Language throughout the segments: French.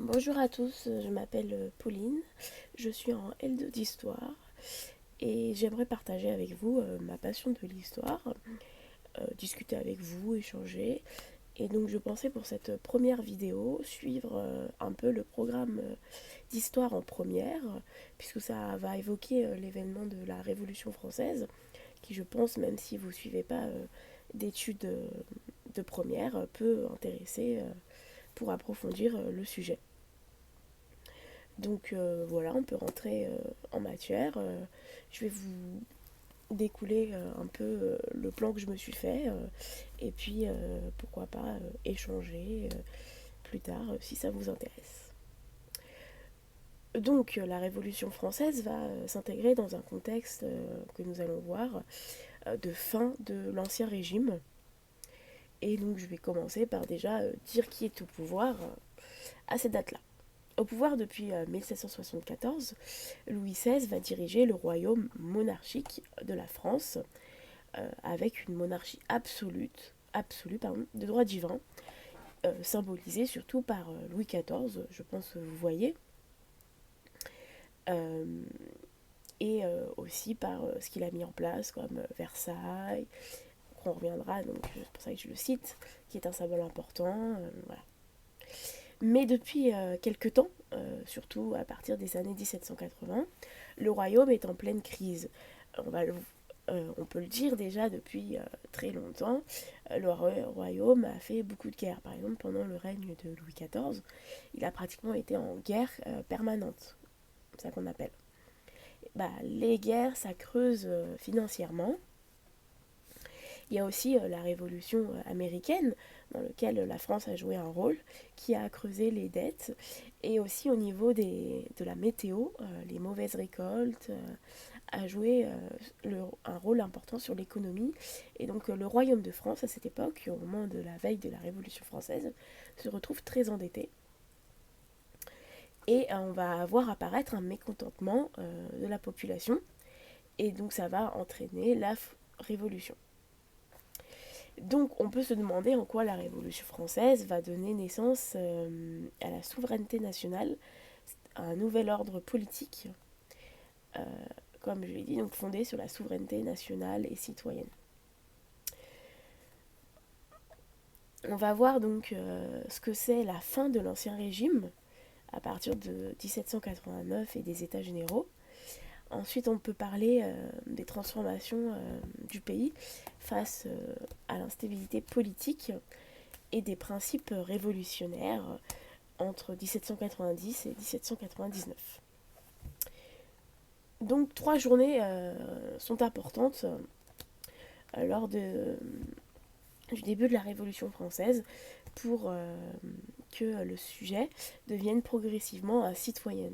Bonjour à tous, je m'appelle Pauline, je suis en L2 d'histoire et j'aimerais partager avec vous ma passion de l'histoire, discuter avec vous, échanger. Et donc je pensais pour cette première vidéo suivre un peu le programme d'histoire en première, puisque ça va évoquer l'événement de la Révolution française, qui je pense, même si vous ne suivez pas d'études de première, peut intéresser pour approfondir le sujet. Donc voilà, on peut rentrer en matière. Je vais vous découler un peu le plan que je me suis fait et puis pourquoi pas échanger plus tard si ça vous intéresse. Donc la Révolution française va s'intégrer dans un contexte que nous allons voir de fin de l'Ancien Régime. Et donc je vais commencer par déjà dire qui est au pouvoir à cette date-là. Au pouvoir depuis 1774, Louis XVI va diriger le royaume monarchique de la France avec une monarchie absolue de droit divin, symbolisée surtout par Louis XIV, je pense que vous voyez, euh, et aussi par ce qu'il a mis en place comme Versailles, on reviendra, donc c'est pour ça que je le cite, qui est un symbole important. Voilà. Mais depuis quelque temps, surtout à partir des années 1780, le royaume est en pleine crise. On, va on peut le dire déjà depuis très longtemps, le royaume a fait beaucoup de guerres. Par exemple, pendant le règne de Louis XIV, il a pratiquement été en guerre permanente, c'est ça qu'on appelle. Bah, les guerres, ça creuse financièrement. Il y a aussi la révolution américaine, dans laquelle la France a joué un rôle, qui a creusé les dettes, et aussi au niveau de la météo, les mauvaises récoltes, a joué un rôle important sur l'économie. Et donc le royaume de France, à cette époque, au moment de la veille de la Révolution française, se retrouve très endetté. Et on va voir apparaître un mécontentement de la population, et donc ça va entraîner la révolution. Donc on peut se demander en quoi la Révolution française va donner naissance à la souveraineté nationale, à un nouvel ordre politique, euh, comme je l'ai dit, donc fondé sur la souveraineté nationale et citoyenne. On va voir donc ce que c'est la fin de l'Ancien Régime à partir de 1789 et des États généraux. Ensuite, on peut parler des transformations du pays face à l'instabilité politique et des principes révolutionnaires entre 1790 et 1799. Donc 3 journées sont importantes lors du début de la Révolution française pour que le sujet devienne progressivement citoyen.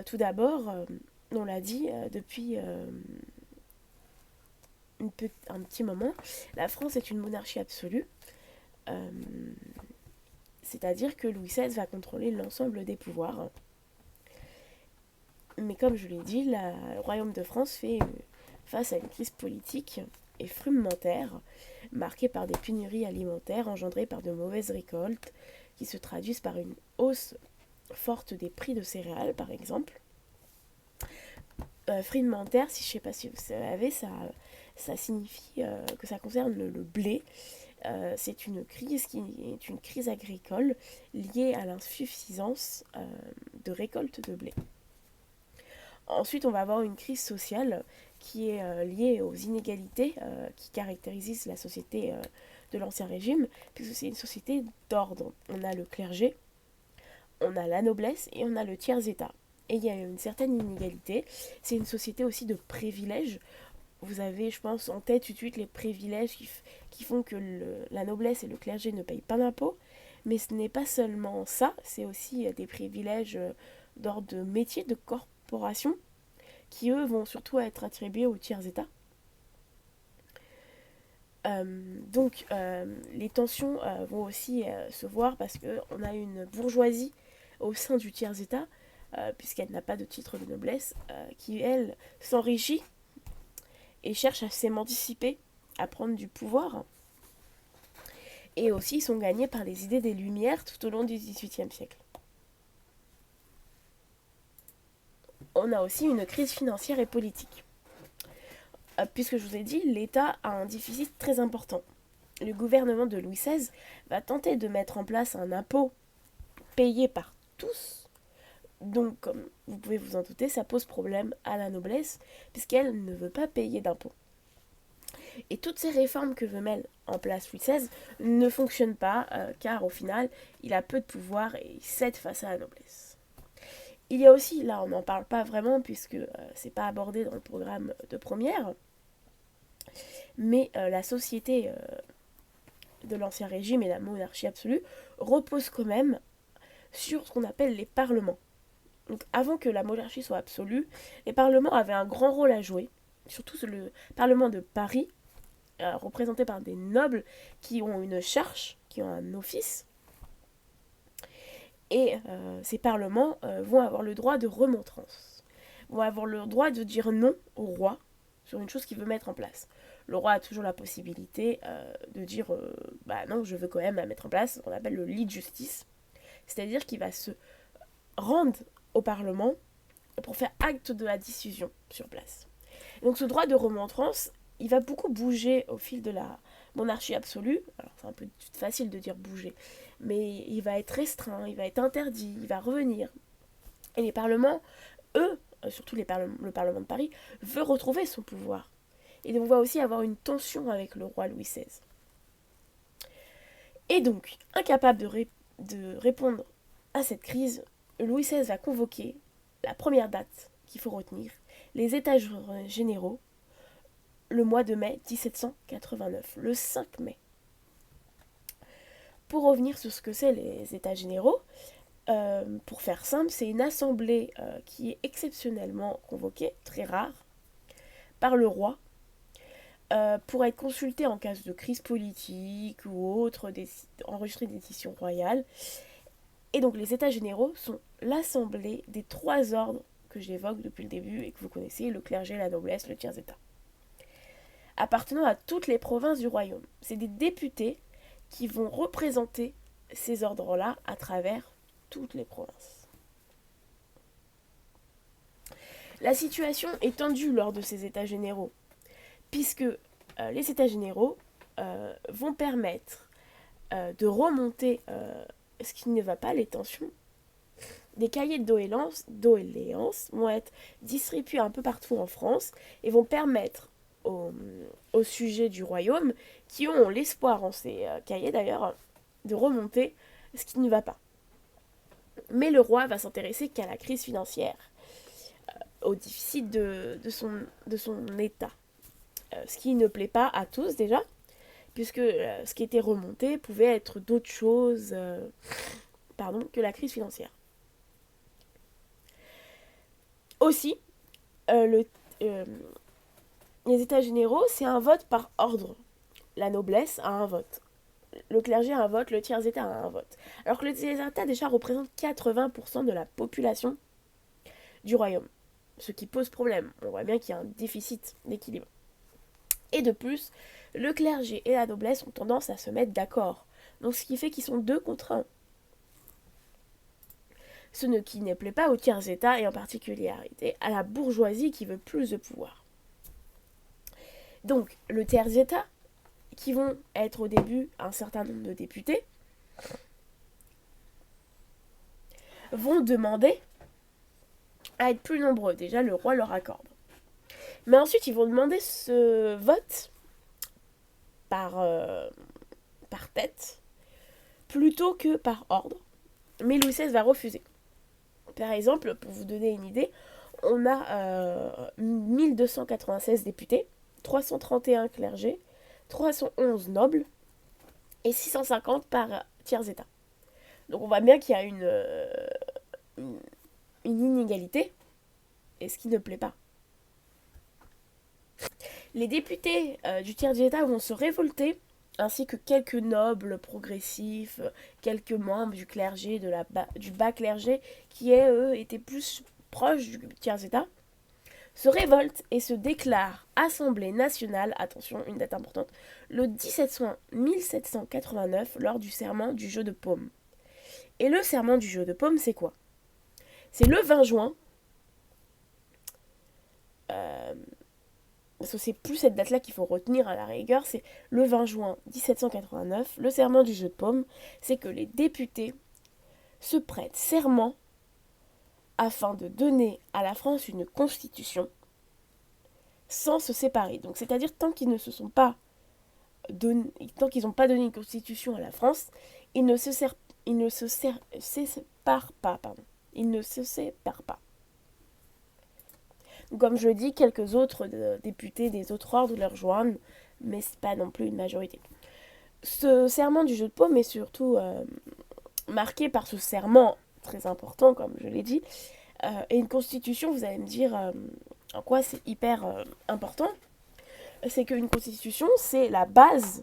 Tout d'abord, on l'a dit, depuis un petit moment, la France est une monarchie absolue, euh, c'est-à-dire que Louis XVI va contrôler l'ensemble des pouvoirs. Mais comme je l'ai dit, le royaume de France fait face à une crise politique et frumentaire, marquée par des pénuries alimentaires engendrées par de mauvaises récoltes, qui se traduisent par une hausse forte des prix de céréales, par exemple. Frumentaire, si je ne sais pas si vous savez, ça signifie que ça concerne le blé. C'est une crise qui est une crise agricole liée à l'insuffisance de récolte de blé. Ensuite, on va avoir une crise sociale qui est liée aux inégalités qui caractérisent la société de l'Ancien Régime, puisque c'est une société d'ordre. On a le clergé, on a la noblesse et on a le tiers-état. Et il y a une certaine inégalité. C'est une société aussi de privilèges. Vous avez, je pense, en tête tout de suite les privilèges qui font que la noblesse et le clergé ne payent pas d'impôts. Mais ce n'est pas seulement ça, c'est aussi des privilèges d'ordre de métier, de corporation, qui eux vont surtout être attribués aux tiers-États. Les tensions vont aussi se voir parce qu'on a une bourgeoisie au sein du tiers-État, puisqu'elle n'a pas de titre de noblesse, qui, elle, s'enrichit et cherche à s'émanciper, à prendre du pouvoir. et aussi sont gagnés par les idées des Lumières tout au long du XVIIIe siècle. On a aussi une crise financière et politique. Puisque je vous ai dit, l'État a un déficit très important. Le gouvernement de Louis XVI va tenter de mettre en place un impôt payé par tous. Donc, comme vous pouvez vous en douter, ça pose problème à la noblesse, puisqu'elle ne veut pas payer d'impôts. Et toutes ces réformes que veut mettre en place Louis XVI ne fonctionnent pas, car au final, il a peu de pouvoir et il cède face à la noblesse. Il y a aussi, là on n'en parle pas vraiment, puisque c'est pas abordé dans le programme de première, mais la société de l'Ancien Régime et la monarchie absolue repose quand même sur ce qu'on appelle les parlements. Donc avant que la monarchie soit absolue, les parlements avaient un grand rôle à jouer, surtout le parlement de Paris, représenté par des nobles qui ont une charge, qui ont un office. Et ces parlements vont avoir le droit de remontrance, vont avoir le droit de dire non au roi sur une chose qu'il veut mettre en place. Le roi a toujours la possibilité de dire bah non, je veux quand même la mettre en place, ce qu'on appelle le lit de justice, c'est-à-dire qu'il va se rendre au Parlement pour faire acte de la décision sur place. Donc ce droit de remontrance, il va beaucoup bouger au fil de la monarchie absolue. Alors c'est un peu facile de dire bouger, mais il va être restreint, il va être interdit, il va revenir. Et les parlements, eux, surtout le Parlement de Paris, veut retrouver son pouvoir. Et on va aussi avoir une tension avec le roi Louis XVI. Et donc, incapable de répondre à cette crise, Louis XVI va convoquer la première date qu'il faut retenir, les États généraux, le mois de mai 1789, le 5 mai. Pour revenir sur ce que c'est les États généraux, pour faire simple, c'est une assemblée qui est exceptionnellement convoquée, très rare, par le roi, pour être consulté en cas de crise politique ou autre, enregistrer des décisions royales. Et donc les États généraux sont l'assemblée des trois ordres que j'évoque depuis le début et que vous connaissez, le clergé, la noblesse, le tiers-état, appartenant à toutes les provinces du royaume. C'est des députés qui vont représenter ces ordres-là à travers toutes les provinces. La situation est tendue lors de ces États généraux, puisque les États généraux vont permettre de remonter ce qui ne va pas, les tensions. Des cahiers de doléances vont être distribués un peu partout en France et vont permettre aux sujets du royaume, qui ont l'espoir en ces cahiers d'ailleurs, de remonter ce qui ne va pas. Mais le roi va s'intéresser qu'à la crise financière, au déficit de son état. Ce qui ne plaît pas à tous déjà, puisque ce qui était remonté pouvait être d'autres choses que la crise financière. Aussi, les États généraux, c'est un vote par ordre. La noblesse a un vote. Le clergé a un vote, le tiers-état a un vote. Alors que le tiers-état déjà représente 80% de la population du royaume. Ce qui pose problème. On voit bien qu'il y a un déficit d'équilibre. Et de plus, le clergé et la noblesse ont tendance à se mettre d'accord. Donc ce qui fait qu'ils sont deux contre un. Ce qui ne plaît pas au tiers-état et en particularité à la bourgeoisie qui veut plus de pouvoir. Donc le tiers-état, qui vont être au début un certain nombre de députés, vont demander à être plus nombreux. Déjà, le roi leur accorde. Mais ensuite, ils vont demander ce vote par tête plutôt que par ordre. Mais Louis XVI va refuser. Par exemple, pour vous donner une idée, on a 1296 députés, 331 clergés, 311 nobles et 650 par tiers-état. Donc on voit bien qu'il y a une inégalité, et ce qui ne plaît pas. Les députés du tiers-état vont se révolter, ainsi que quelques nobles progressifs, quelques membres du clergé, du bas clergé, qui eux étaient plus proches du tiers-état, se révolte et se déclare Assemblée nationale, attention, une date importante, le 17 juin 1789 lors du serment du jeu de paume. Et le serment du jeu de paume, c'est quoi? C'est le 20 juin, parce que c'est plus cette date-là qu'il faut retenir à la rigueur, c'est le 20 juin 1789, le serment du jeu de paume, c'est que les députés se prêtent serment afin de donner à la France une constitution sans se séparer. Donc c'est-à-dire tant qu'ils ne se sont pas tant qu'ils n'ont pas donné une constitution à la France, ils ne se séparent pas, pardon. Ils ne se séparent pas. Comme je le dis, quelques autres députés des autres ordres leur rejoignent, mais ce n'est pas non plus une majorité. Ce serment du jeu de paume est surtout marqué par ce serment très important, comme je l'ai dit, et une constitution, vous allez me dire en quoi c'est hyper important. C'est qu'une constitution, c'est la base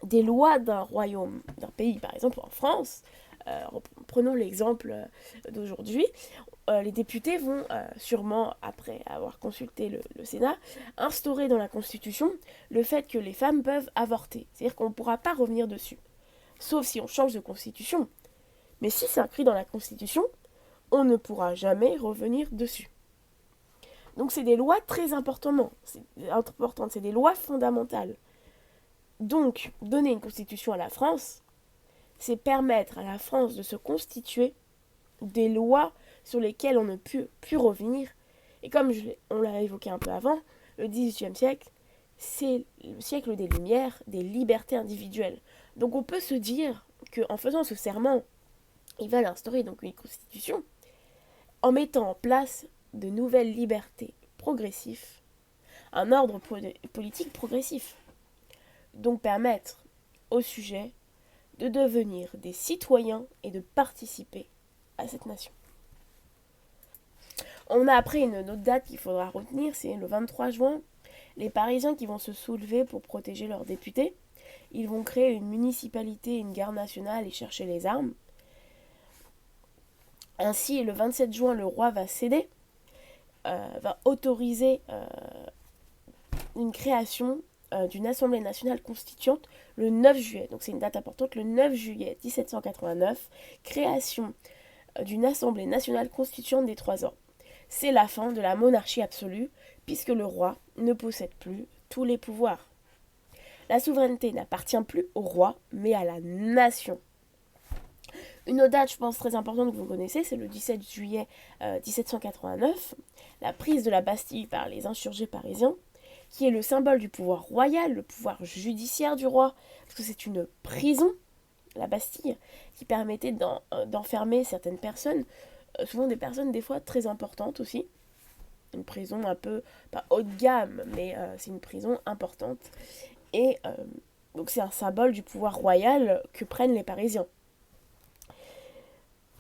des lois d'un royaume, d'un pays. Par exemple, en France, prenons l'exemple d'aujourd'hui, les députés vont sûrement, après avoir consulté le Sénat, instaurer dans la Constitution le fait que les femmes peuvent avorter. C'est-à-dire qu'on ne pourra pas revenir dessus. Sauf si on change de Constitution. Mais si c'est inscrit dans la Constitution, on ne pourra jamais revenir dessus. Donc c'est des lois très importantes, c'est des lois fondamentales. Donc, donner une constitution à la France, c'est permettre à la France de se constituer des lois sur lesquelles on ne peut plus revenir. Et comme on l'a évoqué un peu avant, le XVIIIe siècle, c'est le siècle des Lumières, des libertés individuelles. Donc on peut se dire qu'en faisant ce serment, ils veulent instaurer donc une constitution, en mettant en place de nouvelles libertés progressives, un ordre politique progressif. Donc permettre aux sujets de devenir des citoyens et de participer à cette nation. On a après une autre date qu'il faudra retenir, c'est le 23 juin. Les Parisiens qui vont se soulever pour protéger leurs députés, ils vont créer une municipalité, une garde nationale et chercher les armes. Ainsi, le 27 juin, le roi va céder, va autoriser une création d'une Assemblée nationale constituante le 9 juillet. Donc c'est une date importante, le 9 juillet 1789, création d'une Assemblée nationale constituante des trois ordres. C'est la fin de la monarchie absolue, puisque le roi ne possède plus tous les pouvoirs. La souveraineté n'appartient plus au roi, mais à la nation. Une autre date, je pense, très importante que vous connaissez, c'est le 17 juillet 1789, la prise de la Bastille par les insurgés parisiens, qui est le symbole du pouvoir royal, le pouvoir judiciaire du roi, parce que c'est une prison, la Bastille, qui permettait d'enfermer certaines personnes, souvent des personnes des fois très importantes aussi. Une prison un peu, pas haut de gamme, mais c'est une prison importante. Et donc c'est un symbole du pouvoir royal que prennent les Parisiens.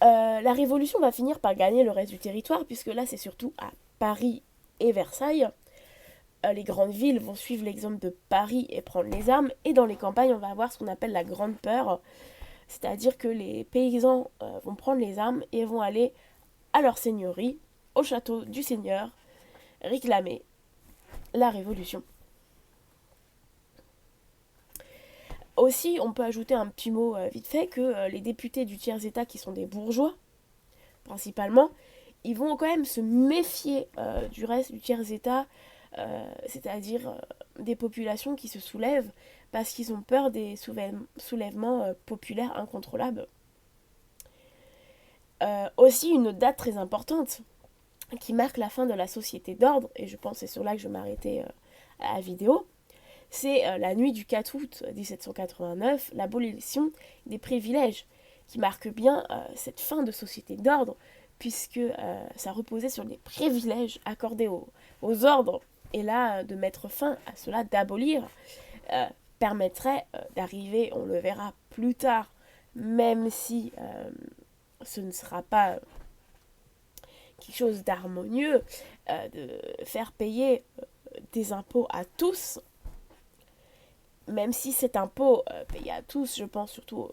La Révolution va finir par gagner le reste du territoire, puisque là c'est surtout à Paris et Versailles. Les grandes villes vont suivre l'exemple de Paris et prendre les armes, et dans les campagnes on va avoir ce qu'on appelle la grande peur, c'est-à-dire que les paysans vont prendre les armes et vont aller à leur seigneurie, au château du seigneur, réclamer la Révolution. Aussi, on peut ajouter un petit mot vite fait que les députés du tiers-état, qui sont des bourgeois, principalement, ils vont quand même se méfier du reste du tiers-état, c'est-à-dire des populations qui se soulèvent parce qu'ils ont peur des soulèvements populaires incontrôlables. Aussi, une autre date très importante qui marque la fin de la société d'ordre, et je pense que c'est sur là que je vais m'arrêter à la vidéo, c'est la nuit du 4 août 1789, l'abolition des privilèges, qui marque bien cette fin de société d'ordre, puisque ça reposait sur des privilèges accordés aux ordres, et là, de mettre fin à cela, d'abolir, permettrait d'arriver, on le verra plus tard, même si ce ne sera pas quelque chose d'harmonieux, de faire payer des impôts à tous, même si cet impôt payé à tous, je pense surtout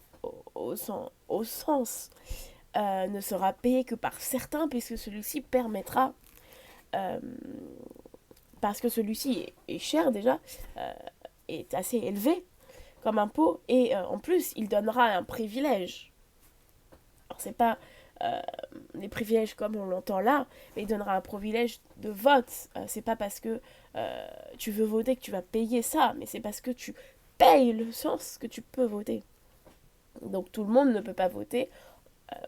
au sens ne sera payé que par certains, puisque celui-ci permettra, euh, parce que celui-ci est cher déjà, euh, est assez élevé comme impôt, et en plus, il donnera un privilège. Alors, c'est pas euh, les privilèges comme on l'entend là, mais il donnera un privilège de vote. C'est pas parce que tu veux voter que tu vas payer ça, mais c'est parce que tu payes le sens que tu peux voter. Donc tout le monde ne peut pas voter,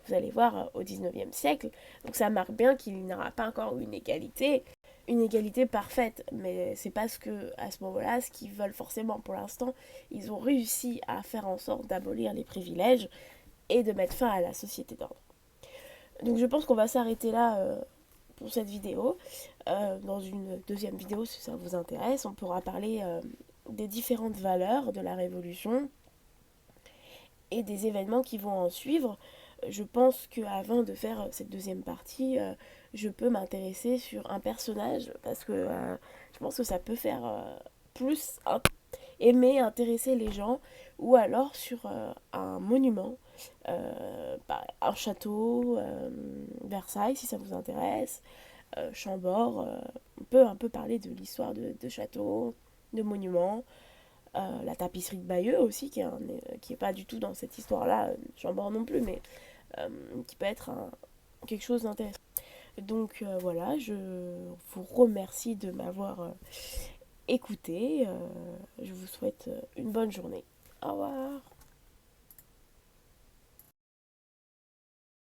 vous allez voir, au 19e siècle. Donc ça marque bien qu'il n'y aura pas encore une égalité parfaite. Mais c'est parce que à ce moment-là, ce qu'ils veulent forcément pour l'instant, ils ont réussi à faire en sorte d'abolir les privilèges et de mettre fin à la société d'ordre. Donc je pense qu'on va s'arrêter là pour cette vidéo. Dans une deuxième vidéo, si ça vous intéresse, on pourra parler des différentes valeurs de la Révolution et des événements qui vont en suivre. Je pense qu'avant de faire cette deuxième partie, je peux m'intéresser sur un personnage parce que je pense que ça peut faire plus aimer, intéresser les gens, ou alors sur un monument, un château, Versailles si ça vous intéresse, Chambord. On peut un peu parler de l'histoire de châteaux, de monuments. La tapisserie de Bayeux aussi, qui est pas du tout dans cette histoire-là, Chambord non plus, mais qui peut être quelque chose d'intéressant. Donc voilà, je vous remercie de m'avoir écouté. Je vous souhaite une bonne journée. Au revoir.